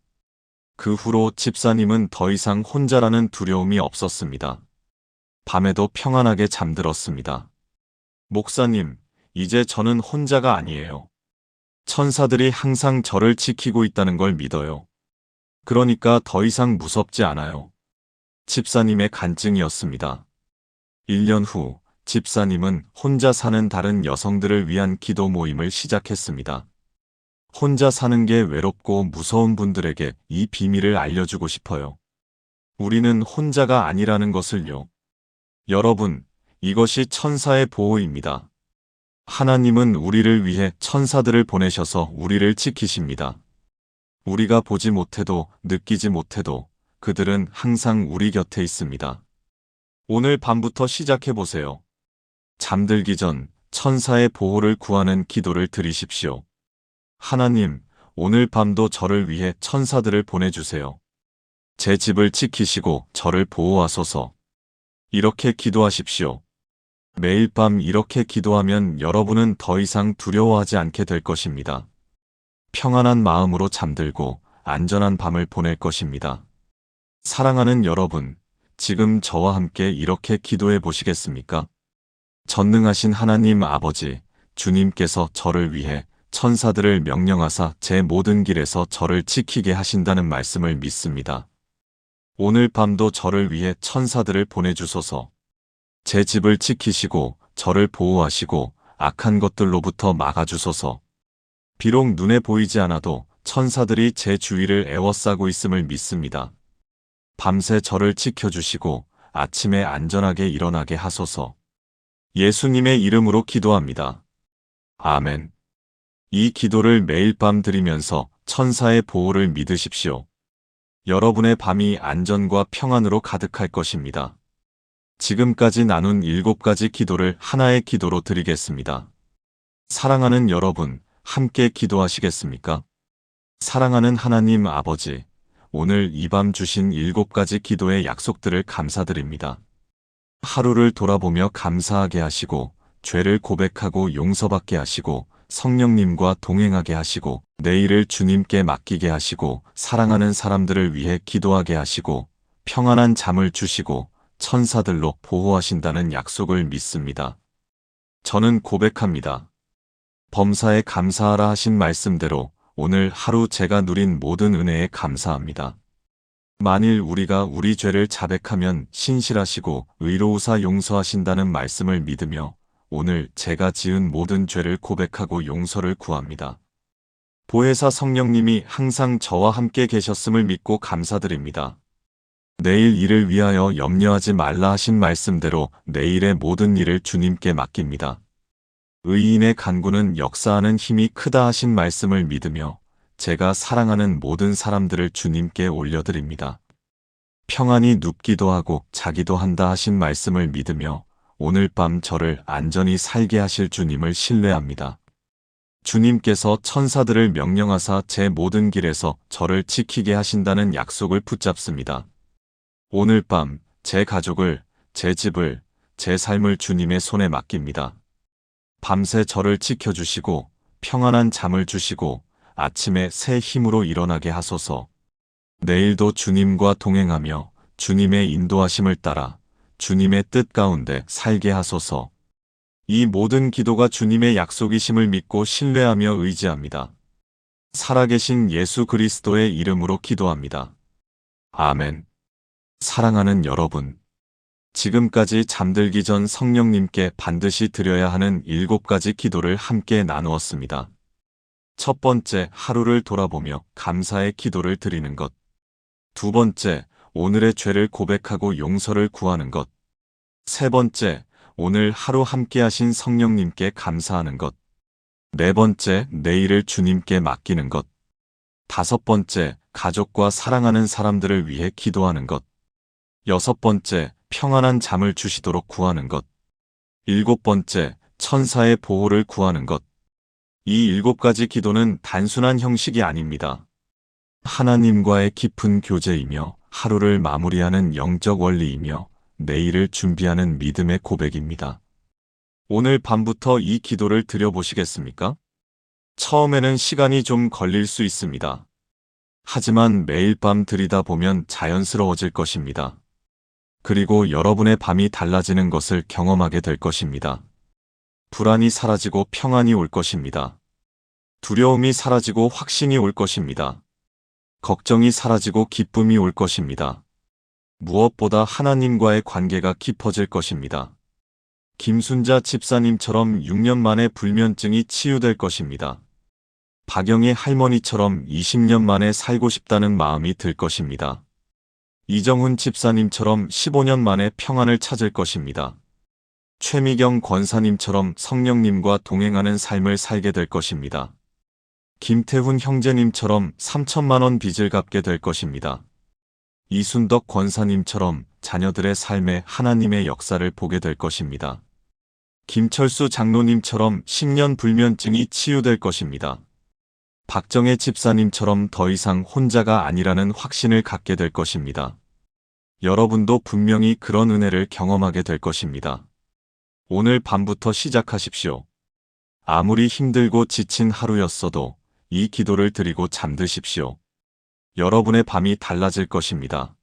그 후로 집사님은 더 이상 혼자라는 두려움이 없었습니다. 밤에도 평안하게 잠들었습니다. 목사님, 이제 저는 혼자가 아니에요. 천사들이 항상 저를 지키고 있다는 걸 믿어요. 그러니까 더 이상 무섭지 않아요. 집사님의 간증이었습니다. 1년 후 집사님은 혼자 사는 다른 여성들을 위한 기도 모임을 시작했습니다. 혼자 사는 게 외롭고 무서운 분들에게 이 비밀을 알려주고 싶어요. 우리는 혼자가 아니라는 것을요. 여러분, 이것이 천사의 보호입니다. 하나님은 우리를 위해 천사들을 보내셔서 우리를 지키십니다. 우리가 보지 못해도 느끼지 못해도 그들은 항상 우리 곁에 있습니다. 오늘 밤부터 시작해보세요. 잠들기 전 천사의 보호를 구하는 기도를 드리십시오. 하나님, 오늘 밤도 저를 위해 천사들을 보내주세요. 제 집을 지키시고 저를 보호하소서. 이렇게 기도하십시오. 매일 밤 이렇게 기도하면 여러분은 더 이상 두려워하지 않게 될 것입니다. 평안한 마음으로 잠들고 안전한 밤을 보낼 것입니다. 사랑하는 여러분, 지금 저와 함께 이렇게 기도해 보시겠습니까? 전능하신 하나님 아버지, 주님께서 저를 위해 천사들을 명령하사 제 모든 길에서 저를 지키게 하신다는 말씀을 믿습니다. 오늘 밤도 저를 위해 천사들을 보내주소서. 제 집을 지키시고 저를 보호하시고 악한 것들로부터 막아주소서. 비록 눈에 보이지 않아도 천사들이 제 주위를 에워싸고 있음을 믿습니다. 밤새 저를 지켜주시고 아침에 안전하게 일어나게 하소서. 예수님의 이름으로 기도합니다. 아멘. 이 기도를 매일 밤 드리면서 천사의 보호를 믿으십시오. 여러분의 밤이 안전과 평안으로 가득할 것입니다. 지금까지 나눈 7가지 기도를 하나의 기도로 드리겠습니다. 사랑하는 여러분, 함께 기도하시겠습니까? 사랑하는 하나님 아버지, 오늘 이 밤 주신 7가지 기도의 약속들을 감사드립니다. 하루를 돌아보며 감사하게 하시고, 죄를 고백하고 용서받게 하시고, 성령님과 동행하게 하시고, 내일을 주님께 맡기게 하시고, 사랑하는 사람들을 위해 기도하게 하시고, 평안한 잠을 주시고, 천사들로 보호하신다는 약속을 믿습니다. 저는 고백합니다. 범사에 감사하라 하신 말씀대로 오늘 하루 제가 누린 모든 은혜에 감사합니다. 만일 우리가 우리 죄를 자백하면 신실하시고 의로우사 용서하신다는 말씀을 믿으며 오늘 제가 지은 모든 죄를 고백하고 용서를 구합니다. 보혜사 성령님이 항상 저와 함께 계셨음을 믿고 감사드립니다. 내일 일을 위하여 염려하지 말라 하신 말씀대로 내일의 모든 일을 주님께 맡깁니다. 의인의 간구는 역사하는 힘이 크다 하신 말씀을 믿으며 제가 사랑하는 모든 사람들을 주님께 올려드립니다. 평안히 눕기도 하고 자기도 한다 하신 말씀을 믿으며 오늘 밤 저를 안전히 살게 하실 주님을 신뢰합니다. 주님께서 천사들을 명령하사 제 모든 길에서 저를 지키게 하신다는 약속을 붙잡습니다. 오늘 밤 제 가족을, 제 집을, 제 삶을 주님의 손에 맡깁니다. 밤새 저를 지켜주시고 평안한 잠을 주시고 아침에 새 힘으로 일어나게 하소서. 내일도 주님과 동행하며 주님의 인도하심을 따라 주님의 뜻 가운데 살게 하소서. 이 모든 기도가 주님의 약속이심을 믿고 신뢰하며 의지합니다. 살아계신 예수 그리스도의 이름으로 기도합니다. 아멘. 사랑하는 여러분, 지금까지 잠들기 전 성령님께 반드시 드려야 하는 7가지 기도를 함께 나누었습니다. 첫 번째, 하루를 돌아보며 감사의 기도를 드리는 것. 두 번째, 오늘의 죄를 고백하고 용서를 구하는 것. 세 번째, 오늘 하루 함께 하신 성령님께 감사하는 것. 네 번째, 내일을 주님께 맡기는 것. 다섯 번째, 가족과 사랑하는 사람들을 위해 기도하는 것. 여섯 번째, 평안한 잠을 주시도록 구하는 것. 7번째, 천사의 보호를 구하는 것. 이 7가지 기도는 단순한 형식이 아닙니다. 하나님과의 깊은 교제이며 하루를 마무리하는 영적 원리이며 내일을 준비하는 믿음의 고백입니다. 오늘 밤부터 이 기도를 드려보시겠습니까? 처음에는 시간이 좀 걸릴 수 있습니다. 하지만 매일 밤 드리다 보면 자연스러워질 것입니다. 그리고 여러분의 밤이 달라지는 것을 경험하게 될 것입니다. 불안이 사라지고 평안이 올 것입니다. 두려움이 사라지고 확신이 올 것입니다. 걱정이 사라지고 기쁨이 올 것입니다. 무엇보다 하나님과의 관계가 깊어질 것입니다. 김순자 집사님처럼 6년 만에 불면증이 치유될 것입니다. 박영의 할머니처럼 20년 만에 살고 싶다는 마음이 들 것입니다. 이정훈 집사님처럼 15년 만에 평안을 찾을 것입니다. 최미경 권사님처럼 성령님과 동행하는 삶을 살게 될 것입니다. 김태훈 형제님처럼 3천만 원 빚을 갚게 될 것입니다. 이순덕 권사님처럼 자녀들의 삶에 하나님의 역사를 보게 될 것입니다. 김철수 장로님처럼 10년 불면증이 치유될 것입니다. 박정혜 집사님처럼 더 이상 혼자가 아니라는 확신을 갖게 될 것입니다. 여러분도 분명히 그런 은혜를 경험하게 될 것입니다. 오늘 밤부터 시작하십시오. 아무리 힘들고 지친 하루였어도 이 기도를 드리고 잠드십시오. 여러분의 밤이 달라질 것입니다.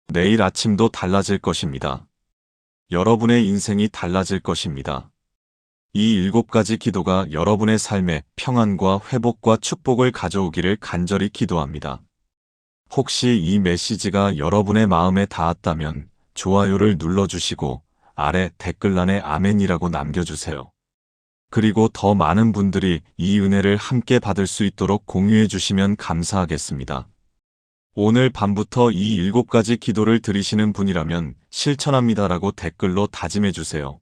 내일 아침도 달라질 것입니다. 여러분의 인생이 달라질 것입니다. 이 7가지 기도가 여러분의 삶에 평안과 회복과 축복을 가져오기를 간절히 기도합니다. 혹시 이 메시지가 여러분의 마음에 닿았다면 좋아요를 눌러주시고 아래 댓글란에 아멘이라고 남겨주세요. 그리고 더 많은 분들이 이 은혜를 함께 받을 수 있도록 공유해 주시면 감사하겠습니다. 오늘 밤부터 이 7가지 기도를 드리시는 분이라면 실천합니다라고 댓글로 다짐해 주세요.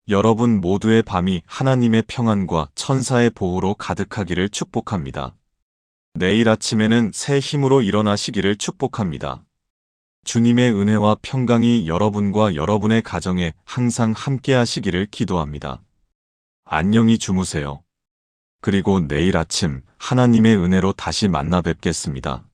여러분 모두의 밤이 하나님의 평안과 천사의 보호로 가득하기를 축복합니다. 내일 아침에는 새 힘으로 일어나시기를 축복합니다. 주님의 은혜와 평강이 여러분과 여러분의 가정에 항상 함께 하시기를 기도합니다. 안녕히 주무세요. 그리고 내일 아침 하나님의 은혜로 다시 만나 뵙겠습니다.